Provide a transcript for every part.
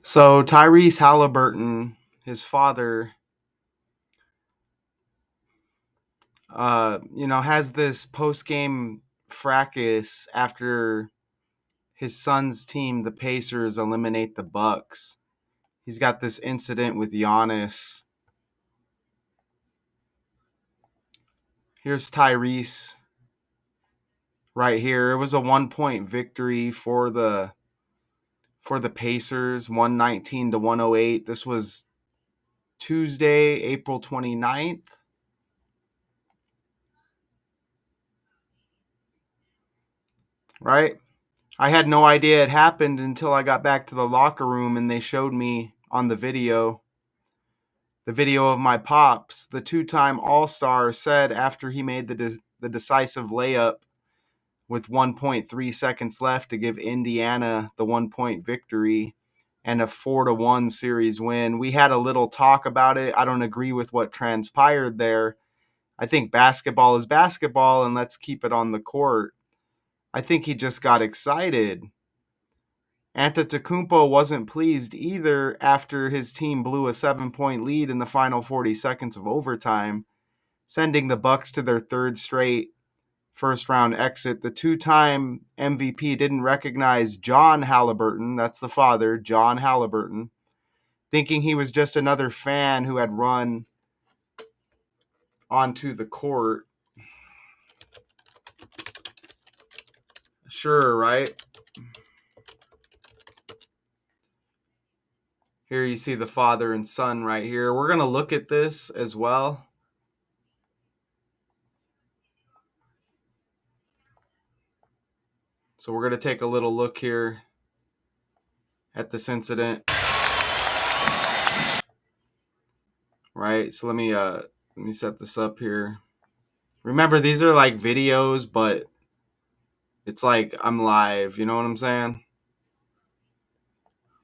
So Tyrese Haliburton, his father, has this post-game fracas after his son's team, the Pacers, eliminate the Bucks. He's got this incident with Giannis. Here's Tyrese right here. It was a 1-point victory for the Pacers, 119 to 108. This was Tuesday, April 29th. Right? I had no idea it happened until I got back to the locker room and they showed me on the video of my pops, the two-time All-Star, said after he made the decisive layup with 1.3 seconds left to give Indiana the 1-point victory and a 4-1 series win. We had a little talk about it. I don't agree with what transpired there. I think basketball is basketball and let's keep it on the court. I think he just got excited. Antetokounmpo wasn't pleased either after his team blew a 7-point lead in the final 40 seconds of overtime, sending the Bucks to their third straight first-round exit. The two-time MVP didn't recognize John Haliburton, that's the father, John Haliburton, thinking he was just another fan who had run onto the court. Sure, right? Here you see the father and son right here. We're going to look at this as well. So we're going to take a little look here at this incident. Right? So let me set this up here. Remember, these are like videos, but it's like I'm live, you know what I'm saying?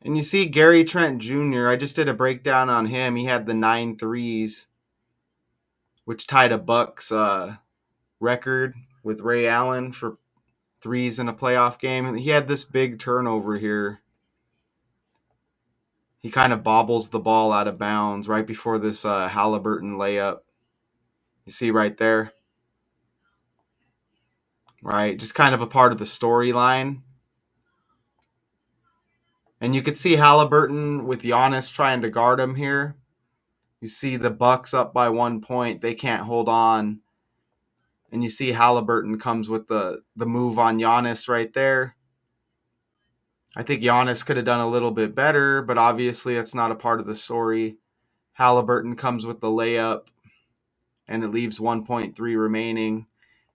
And you see Gary Trent Jr., I just did a breakdown on him. He had the 9 threes, which tied a Bucks record with Ray Allen for threes in a playoff game. And he had this big turnover here. He kind of bobbles the ball out of bounds right before this Haliburton layup. You see right there? Right? Just kind of a part of the storyline. And you could see Haliburton with Giannis trying to guard him here. You see the Bucks up by 1 point. They can't hold on. And you see Haliburton comes with the move on Giannis right there. I think Giannis could have done a little bit better, but obviously it's not a part of the story. Haliburton comes with the layup, and it leaves 1.3 remaining.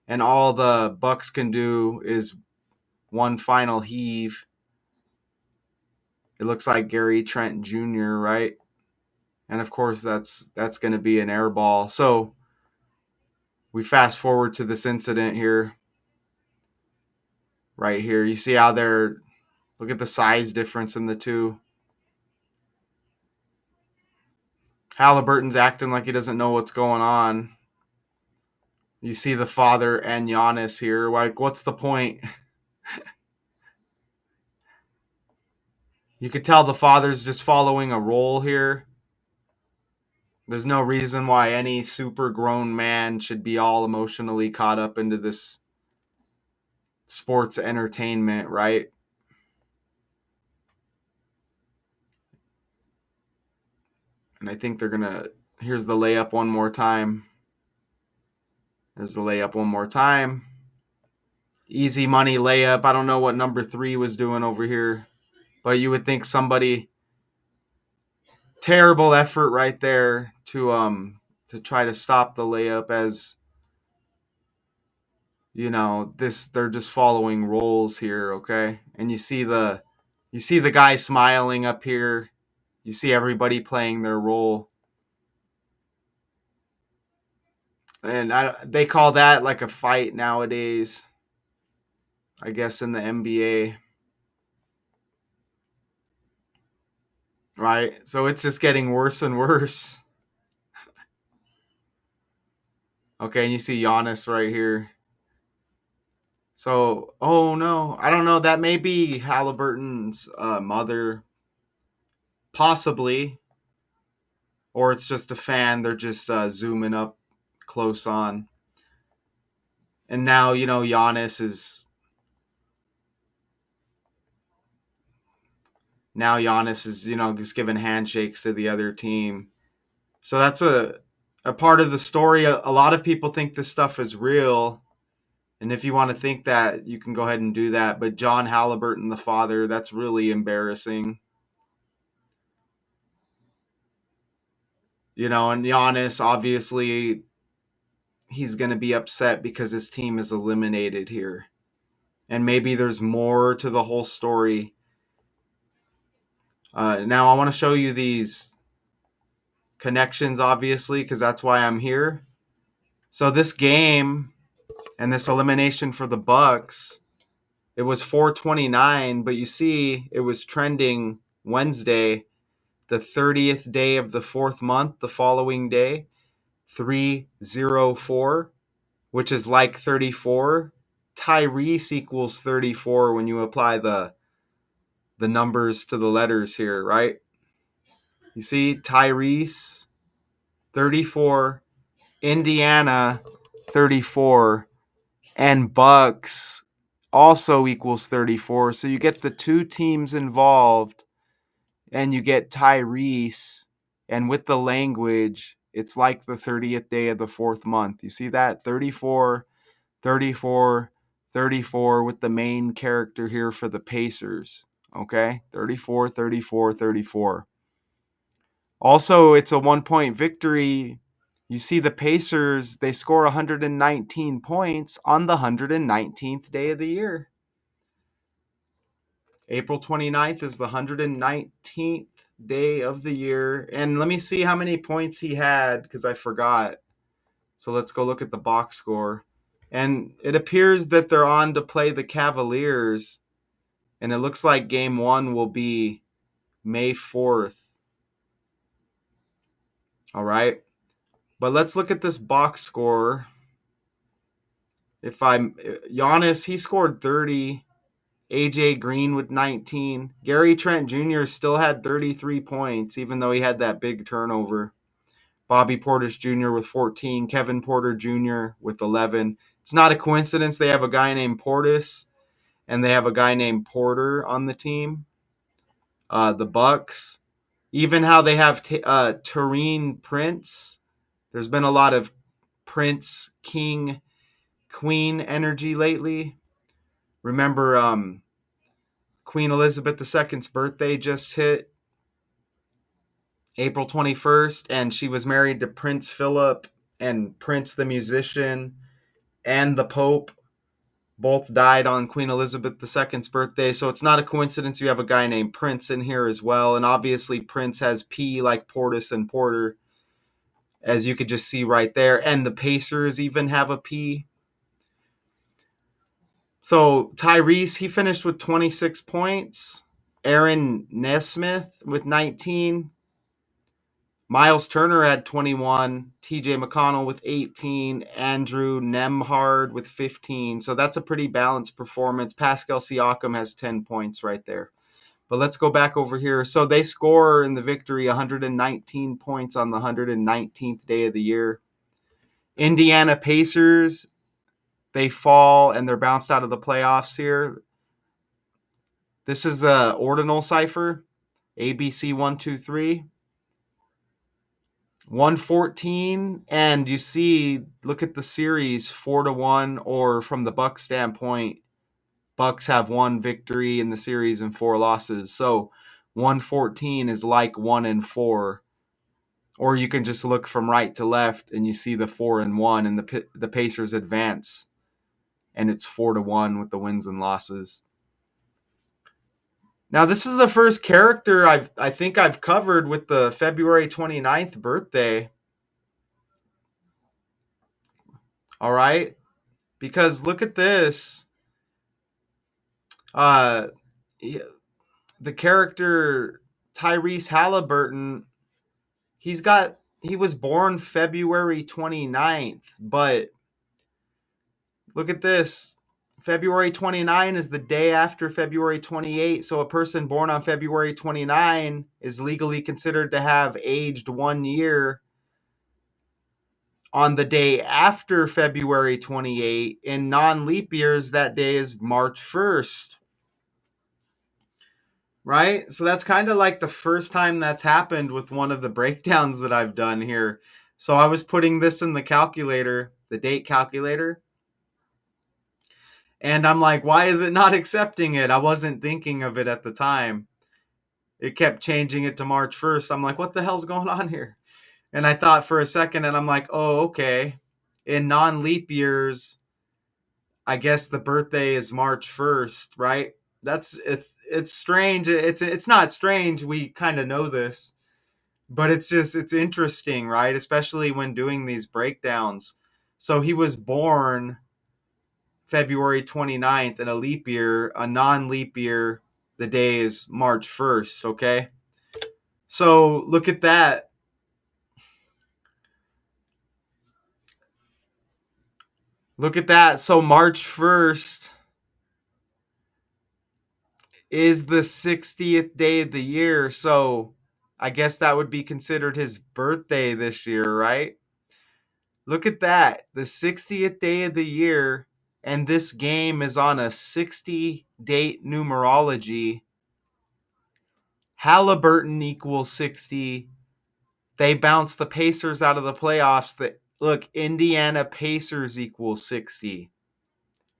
And all the Bucks can do is one final heave. It looks like Gary Trent Jr., right? And of course, that's going to be an air ball. So we fast forward to this incident here. Right here. You see how look at the size difference in the two. Haliburton's acting like he doesn't know what's going on. You see the father and Giannis here. Like, what's the point? You could tell the father's just following a role here. There's no reason why any super grown man should be all emotionally caught up into this sports entertainment, right? And I think they're going to... Here's the layup one more time. There's the layup one more time. Easy money layup. I don't know what number 3 was doing over here, but you would think somebody... Terrible effort right there to try to stop the layup, as you know, they're just following roles here, okay? And you see the guy smiling up here. You see everybody playing their role. And they call that like a fight nowadays, I guess, in the NBA. Right? So it's just getting worse and worse. Okay, and you see Giannis right here. So, oh no, I don't know. That may be Haliburton's mother. Possibly. Or it's just a fan. They're just zooming up close on. And now, Giannis is... Now Giannis is, just giving handshakes to the other team. So that's a part of the story. A lot of people think this stuff is real. And if you want to think that, you can go ahead and do that. But John Haliburton, the father, that's really embarrassing. And Giannis, obviously, he's going to be upset because his team is eliminated here. And maybe there's more to the whole story. Now, I want to show you these connections, obviously, because that's why I'm here. So this game and this elimination for the Bucks, it was 429, but you see it was trending Wednesday, the 30th day of the fourth month, the following day, 304, which is like 34. Tyrese equals 34 when you apply the numbers to the letters here, right? You see Tyrese 34, Indiana 34, and Bucks also equals 34. So you get the two teams involved and you get Tyrese, and with the language, it's like the 30th day of the fourth month. You see that? 34, 34, 34 with the main character here for the Pacers. Okay? 34, 34, 34. Also, it's a 1-point victory. You see the Pacers, they score 119 points on the 119th day of the year. April 29th is the 119th day of the year. And let me see how many points he had because I forgot. So let's go look at the box score. And it appears that they're on to play the Cavaliers. And it looks like game 1 will be May 4th. All right. But let's look at this box score. Giannis, he scored 30. AJ Green with 19. Gary Trent Jr. still had 33 points, even though he had that big turnover. Bobby Portis Jr. with 14. Kevin Porter Jr. with 11. It's not a coincidence they have a guy named Portis and they have a guy named Porter on the team. The Bucks. Even how they have Taurean Prince. There's been a lot of Prince, King, Queen energy lately. Remember, Queen Elizabeth II's birthday just hit April 21st, and she was married to Prince Philip, and Prince the musician and the Pope both died on Queen Elizabeth II's birthday. So it's not a coincidence you have a guy named Prince in here as well. And obviously Prince has P like Portis and Porter, as you could just see right there. And the Pacers even have a P. So Tyrese, he finished with 26 points. Aaron Nesmith with 19. Miles Turner had 21. TJ McConnell with 18. Andrew Nembhard with 15. So that's a pretty balanced performance. Pascal Siakam has 10 points right there. But let's go back over here. So they score in the victory 119 points on the 119th day of the year. Indiana Pacers, they fall and they're bounced out of the playoffs here. This is the ordinal cipher, ABC 123. 114, and you see, look at the series, 4-1, or from the Bucks standpoint, Bucks have one victory in the series and 4 losses. So 114 is like 1-4. Or you can just look from right to left and you see the 4-1, and the Pacers advance, and it's 4-1 with the wins and losses. Now, this is the first character I think I've covered with the February 29th birthday. All right? Because look at this. The character Tyrese Haliburton, he was born February 29th, but look at this. February 29 is the day after February 28. So a person born on February 29 is legally considered to have aged 1 year on the day after February 28. In non-leap years, that day is March 1st. Right? So that's kind of like the first time that's happened with one of the breakdowns that I've done here. So I was putting this in the calculator, the date calculator, and I'm like, why is it not accepting it? I wasn't thinking of it at the time. It kept changing it to March 1st. I'm like, what the hell's going on here? And I thought for a second, and I'm like, oh, okay. In non-leap years, I guess the birthday is March 1st, right? It's strange. It's not strange. We kind of know this, but it's interesting, right? Especially when doing these breakdowns. So he was born February 29th in a leap year, a non-leap year. The day is March 1st, okay? So look at that. Look at that. So March 1st is the 60th day of the year. So I guess that would be considered his birthday this year, right? Look at that. The 60th day of the year, and this game is on a 60 date numerology. Haliburton equals 60. They bounce the Pacers out of the playoffs. Look, Indiana Pacers equals 60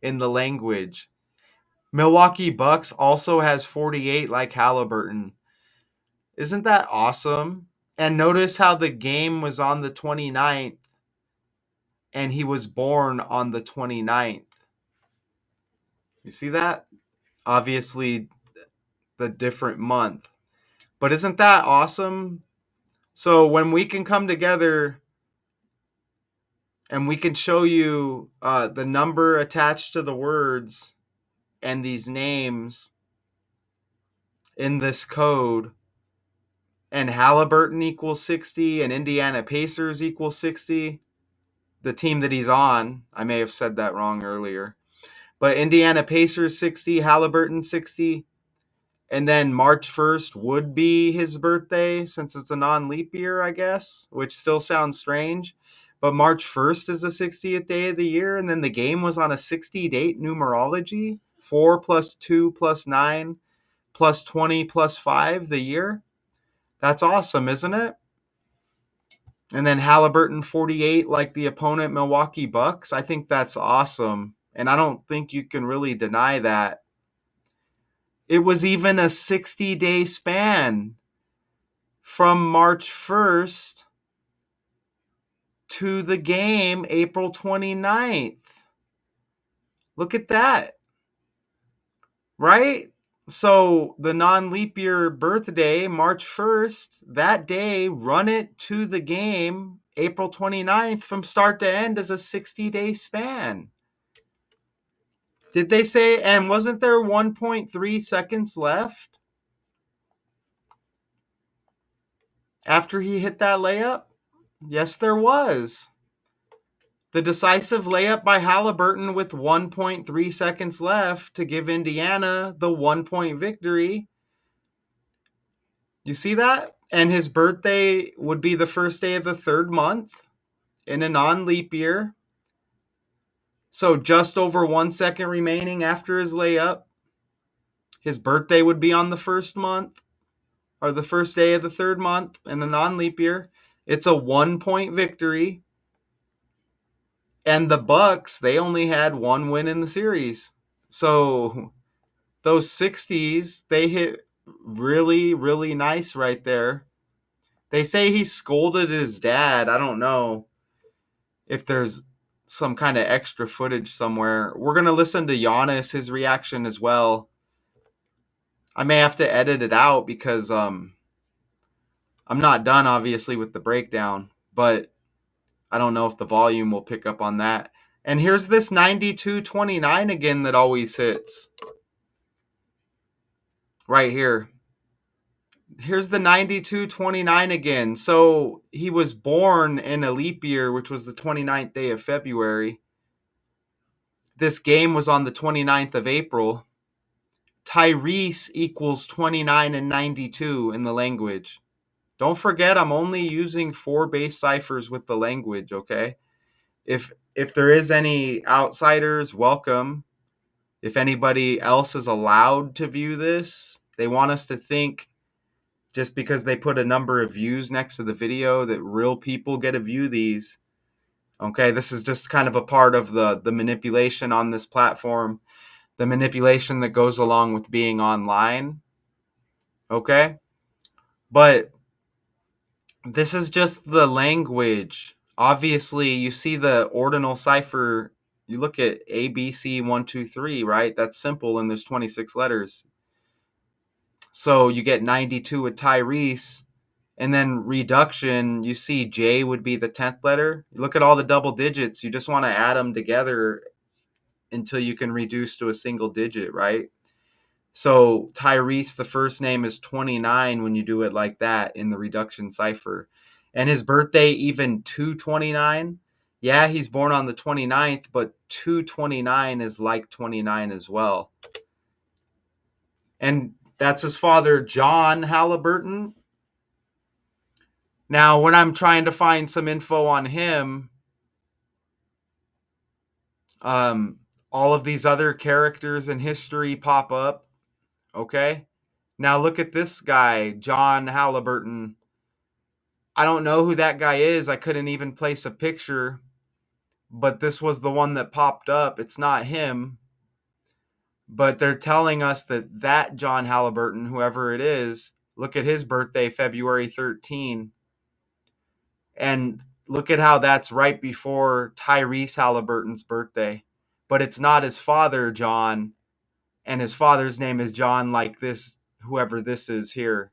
in the language. Milwaukee Bucks also has 48 like Haliburton. Isn't that awesome? And notice how the game was on the 29th and he was born on the 29th. You see that? Obviously, the different month. But isn't that awesome? So when we can come together and we can show you the number attached to the words and these names in this code, and Haliburton equals 60 and Indiana Pacers equals 60, the team that he's on, I may have said that wrong earlier, but Indiana Pacers 60, Haliburton 60, and then March 1st would be his birthday since it's a non-leap year, I guess, which still sounds strange. But March 1st is the 60th day of the year, and then the game was on a 60-date numerology, 4 plus 2 plus 9 plus 20 plus 5 the year. That's awesome, isn't it? And then Haliburton 48 like the opponent Milwaukee Bucks. I think that's awesome. And I don't think you can really deny that. It was even a 60-day span from March 1st to the game April 29th. Look at that. Right? So the non-leap year birthday, March 1st, that day, run it to the game April 29th from start to end as a 60-day span. Did they say, and wasn't there 1.3 seconds left after he hit that layup? Yes, there was. The decisive layup by Haliburton with 1.3 seconds left to give Indiana the 1-point victory. You see that? And his birthday would be the first day of the third month in a non-leap year. So just over 1 second remaining after his layup. His birthday would be on the first month, or the first day of the third month in a non-leap year. It's a 1-point victory. And the Bucks, they only had one win in the series. So those 60s, they hit really, really nice right there. They say he scolded his dad. I don't know if there's some kind of extra footage somewhere. We're going to listen to Giannis, his reaction as well. I may have to edit it out because I'm not done, obviously, with the breakdown. But I don't know if the volume will pick up on that. And here's this 92-29 again that always hits. Right here. Here's the 92-29 again. So he was born in a leap year, which was the 29th day of February. this game was on the 29th of April. Tyrese equals 29 and 92 in the language. Don't forget, I'm only using 4 base ciphers with the language, okay? If there is any outsiders, welcome. If anybody else is allowed to view this, they want us to think just because they put a number of views next to the video that real people get to view these. Okay, this is just kind of a part of the manipulation on this platform, the manipulation that goes along with being online. Okay? But this is just the language. Obviously, you see the ordinal cipher. You look at ABC123, right? That's simple, and there's 26 letters. So you get 92 with Tyrese, and then reduction, you see J would be the 10th letter. You look at all the double digits, you just want to add them together until you can reduce to a single digit, right? So Tyrese, the first name, is 29 when you do it like that in the reduction cipher. And his birthday, even 229. Yeah, he's born on the 29th, but 229 is like 29 as well. And that's his father, John Haliburton. Now, when I'm trying to find some info on him, all of these other characters in history pop up. Okay. Now look at this guy, John Haliburton. I don't know who that guy is. I couldn't even place a picture, but this was the one that popped up. It's not him, but they're telling us that John Haliburton, whoever it is, look at his birthday, February 13. And look at how that's right before Tyrese Haliburton's birthday. But it's not his father, John, and his father's name is John, like this, whoever this is here,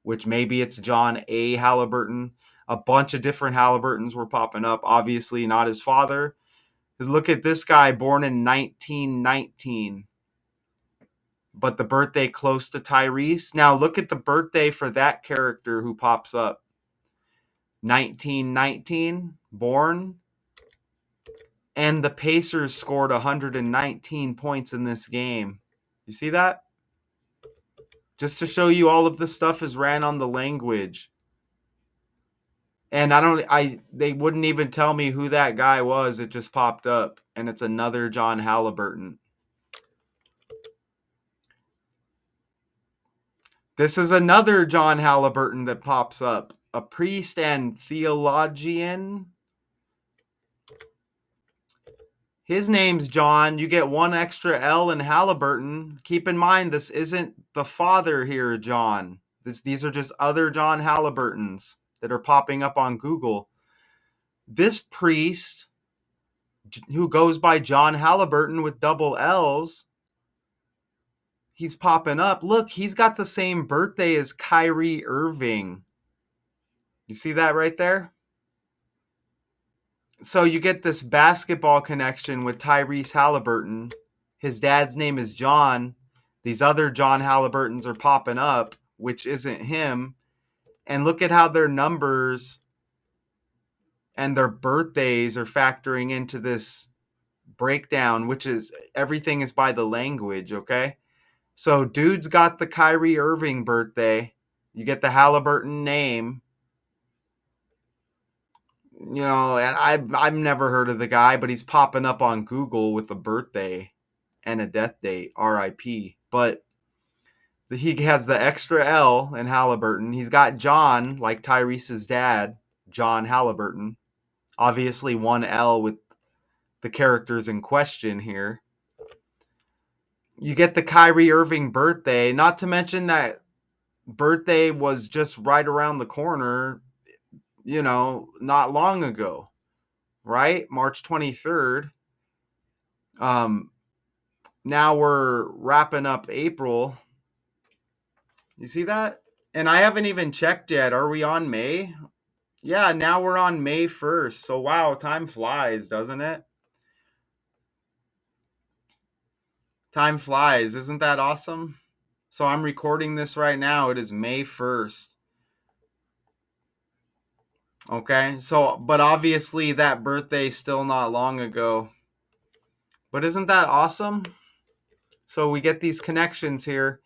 which maybe it's John A. Haliburton. A bunch of different Haliburtons were popping up. Obviously, not his father. Because look at this guy, born in 1919, but the birthday close to Tyrese. Now, look at the birthday for that character who pops up. 1919, born. And the Pacers scored 119 points in this game. You see that? Just to show you all of this stuff is ran on the language. And they wouldn't even tell me who that guy was. It just popped up. And it's another John Haliburton. This is another John Haliburton that pops up. A priest and theologian. His name's John. You get one extra L in Haliburton. Keep in mind, this isn't the father here, John. These are just other John Haliburtons that are popping up on Google. This priest, who goes by John Haliburton with double L's, he's popping up. Look, he's got the same birthday as Kyrie Irving. You see that right there? So you get this basketball connection with Tyrese Haliburton. His dad's name is John. These other John Haliburtons are popping up, which isn't him. And look at how their numbers and their birthdays are factoring into this breakdown, which is everything is by the language, okay? So dude's got the Kyrie Irving birthday. You get the Haliburton name. You know, and I've never heard of the guy, but he's popping up on Google with a birthday and a death date, RIP. But he has the extra L in Haliburton. He's got John, like Tyrese's dad, John Haliburton. Obviously, one L with the characters in question here. You get the Kyrie Irving birthday, not to mention that birthday was just right around the corner, you know, not long ago, right? March 23rd. Now we're wrapping up April. You see that? And I haven't even checked yet. Are we on May? Yeah, now we're on May 1st. So wow, time flies, doesn't it? Time flies. Isn't that awesome? So I'm recording this right now. It is May 1st. Okay. So, but obviously that birthday's still not long ago. But isn't that awesome? So we get these connections here.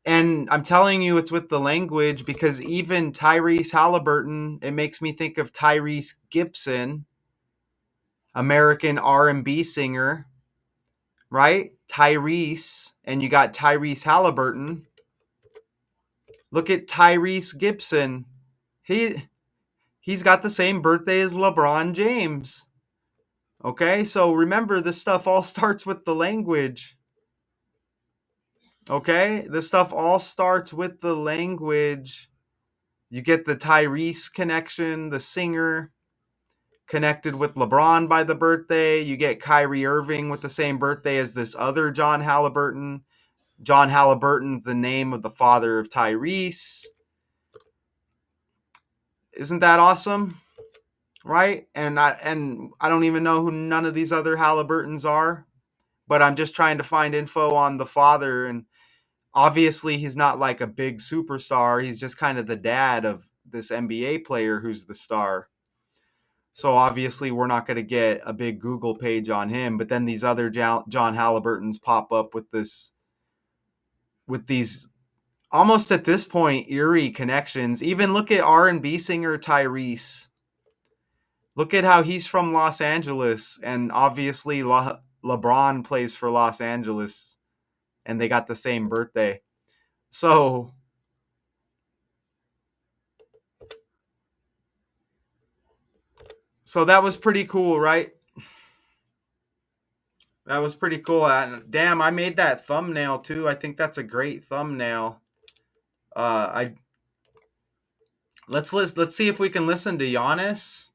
And I'm telling you, it's with the language, because even Tyrese Haliburton, it makes me think of Tyrese Gibson, American R&B singer, right? Tyrese, and you got Tyrese Haliburton. Look at Tyrese Gibson. He's got the same birthday as LeBron James. Okay, so remember, this stuff all starts with the language. Okay, this stuff all starts with the language. You get the Tyrese connection, the singer connected with LeBron by the birthday. You get Kyrie Irving with the same birthday as this other John Haliburton. John Haliburton, the name of the father of Tyrese. Isn't that awesome? Right? And I don't even know who none of these other Haliburtons are, but I'm just trying to find info on the father, and obviously he's not like a big superstar. He's just kind of the dad of this NBA player who's the star. So obviously we're not going to get a big Google page on him, but then these other John Haliburtons pop up with these almost at this point eerie connections. Even look at R&B singer Tyrese. Look at how he's from Los Angeles, and obviously LeBron plays for Los Angeles, and they got the same birthday. So that was pretty cool, right? That was pretty cool. Damn, I made that thumbnail too. I think that's a great thumbnail. I let's see if we can listen to Giannis.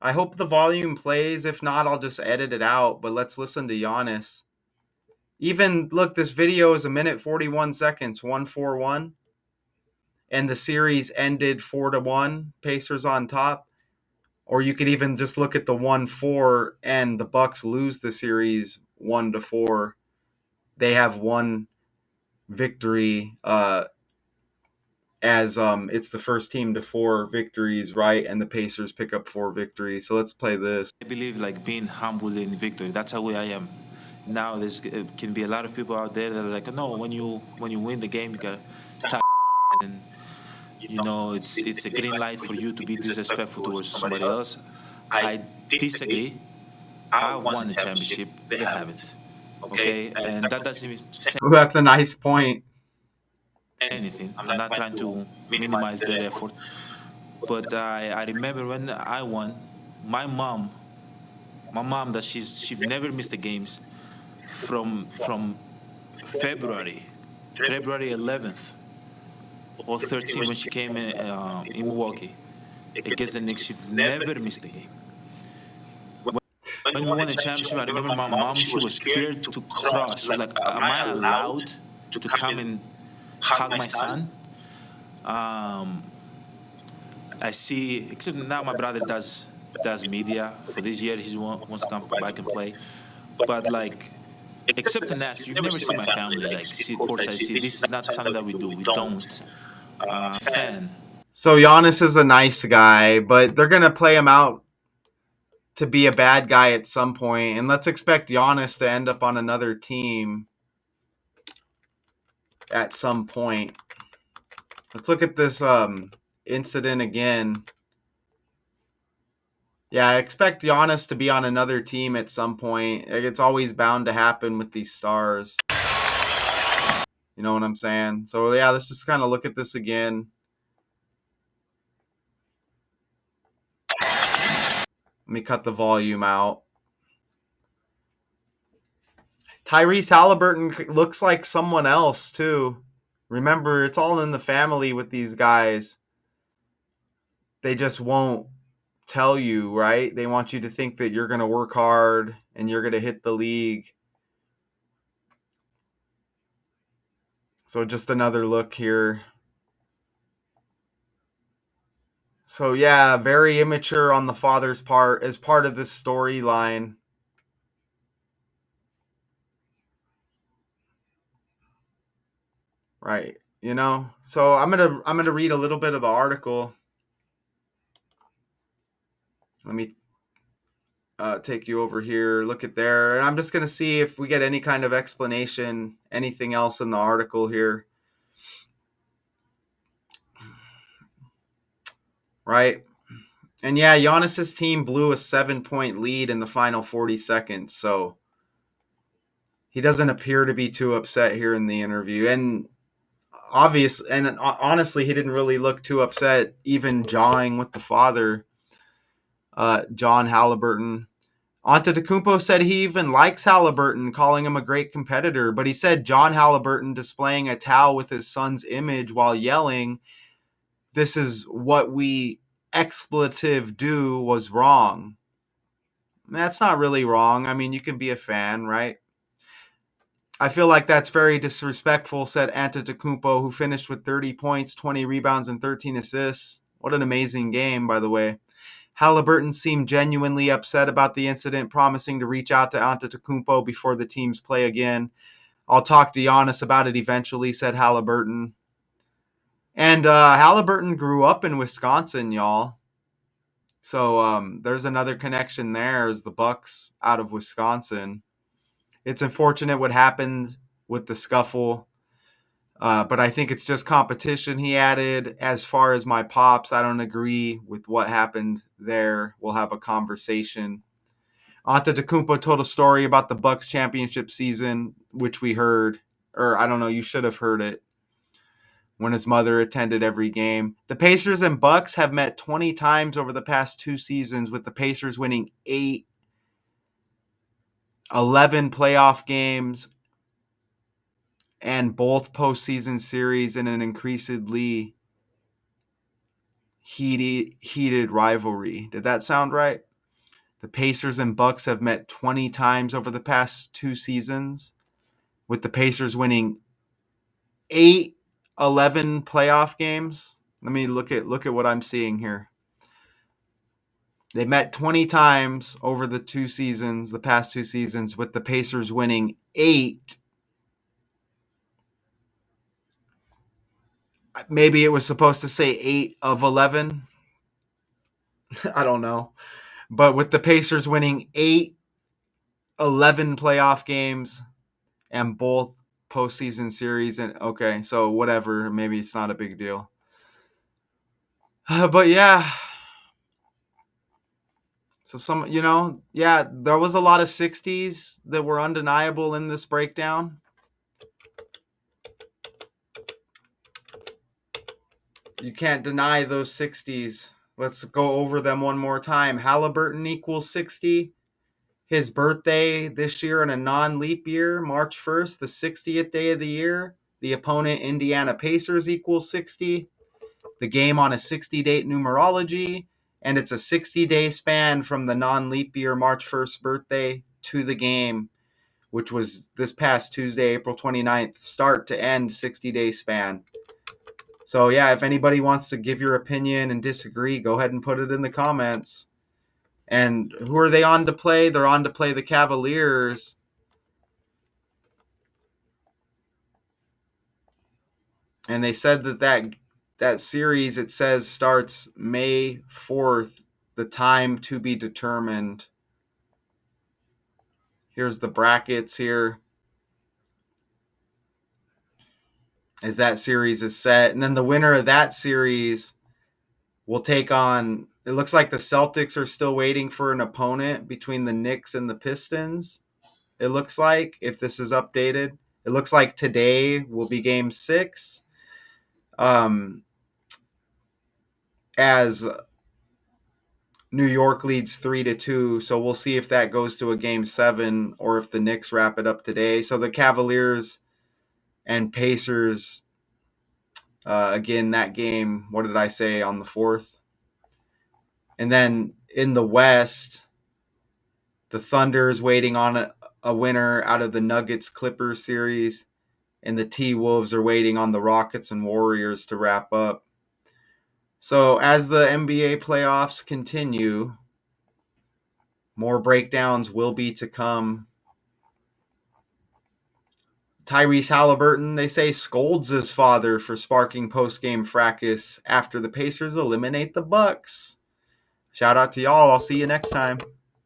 I hope the volume plays. If not, I'll just edit it out. But let's listen to Giannis. Even look, this video is 1 minute 41 seconds, 1-4-1, and the series ended 4-1. Pacers on top. Or you could even just look at the 1-4, and the Bucks lose the series 1-4. They have one victory. As it's the first team to 4 victories, right? And the Pacers pick up 4 victories. So let's play this. I believe like being humble in victory. That's how I am. Now there's can be a lot of people out there that are like, no, when you win the game, you got to and it's a green light for you to be disrespectful towards somebody else. I disagree. I've won a championship. They haven't. Okay, and that doesn't even say Ooh, that's a nice point. anything. I'm not trying to minimize their effort, but I remember when I won, my mom, that she's never missed the games from February 11th or 13th when she came in Milwaukee against the Knicks. She never missed a game. When we won the championship, I remember my mom, she was scared to cross. She was like, am I allowed to come and hug my son? I see, except now my brother does media. For this year, he wants to come back and play. But like, except in that, you've never seen my family like see courtside. See, this is not something that we do. We don't. Fan. So Giannis is a nice guy, but they're gonna play him out to be a bad guy at some point, and let's expect Giannis to end up on another team at some point. Let's look at this incident again. Yeah, I expect Giannis to be on another team at some point. It's always bound to happen with these stars. You know what I'm saying? So yeah, let's just kind of look at this again. Let me cut the volume out. Tyrese Haliburton looks like someone else too. Remember, it's all in the family with these guys. They just won't tell you, right? They want you to think that you're going to work hard and you're going to hit the league. So just another look here. So yeah, very immature on the father's part as part of this storyline. Right. You know? So I'm going to read a little bit of the article. Let me take you over here. Look at there. And I'm just going to see if we get any kind of explanation, anything else in the article here. Right? And yeah, Giannis's team blew a 7-point lead in the final 40 seconds. So he doesn't appear to be too upset here in the interview. And honestly, he didn't really look too upset, even jawing with the father, John Haliburton. Antetokounmpo said he even likes Haliburton, calling him a great competitor, but he said John Haliburton displaying a towel with his son's image while yelling, "This is what we expletive do," was wrong. That's not really wrong. I mean, you can be a fan, right? I feel like that's very disrespectful, said Antetokounmpo, who finished with 30 points, 20 rebounds, and 13 assists. What an amazing game, by the way. Haliburton seemed genuinely upset about the incident, promising to reach out to Antetokounmpo before the teams play again. "I'll talk to Giannis about it eventually," said Haliburton. And Haliburton grew up in Wisconsin, y'all. So there's another connection there as the Bucks out of Wisconsin. It's unfortunate what happened with the scuffle, but I think it's just competition, he added. As far as my pops, I don't agree with what happened there. We'll have a conversation. Antetokounmpo told a story about the Bucks championship season, which we heard, or I don't know, you should have heard it, when his mother attended every game. The Pacers and Bucks have met 20 times over the past 2 seasons, with the Pacers winning 8, 11 playoff games, and both postseason series in an increasingly heated rivalry. Did that sound right? The Pacers and Bucks have met 20 times over the past 2 seasons, with the Pacers winning 8, 11 playoff games. Let me look at what I'm seeing here. They met 20 times over the past 2 seasons, with the Pacers winning 8. Maybe it was supposed to say 8 of 11. I don't know. But with the Pacers winning 8, 11 playoff games and both postseason series. And okay, so whatever. Maybe it's not a big deal. But yeah. So there was a lot of 60s that were undeniable in this breakdown. You can't deny those 60s. Let's go over them one more time. Haliburton equals 60. His birthday this year in a non-leap year, March 1st, the 60th day of the year. The opponent, Indiana Pacers, equals 60. The game on a 60-date numerology. And it's a 60-day span from the non-leap year March 1st birthday to the game, which was this past Tuesday, April 29th, start to end 60-day span. So yeah, if anybody wants to give your opinion and disagree, go ahead and put it in the comments. And who are they on to play? They're on to play the Cavaliers. And they said that series, it says, starts May 4th, the time to be determined. Here's the brackets here as that series is set. And then the winner of that series will take on, it looks like the Celtics are still waiting for an opponent between the Knicks and the Pistons. It looks like, if this is updated, it looks like today will be game 6. As New York leads 3-2, so we'll see if that goes to a game 7 or if the Knicks wrap it up today. So the Cavaliers and Pacers, again, that game, what did I say, on the 4th? And then in the West, the Thunder is waiting on a winner out of the Nuggets-Clippers series, and the T-Wolves are waiting on the Rockets and Warriors to wrap up. So as the NBA playoffs continue, more breakdowns will be to come. Tyrese Haliburton, they say, scolds his father for sparking post-game fracas after the Pacers eliminate the Bucks. Shout out to y'all. I'll see you next time.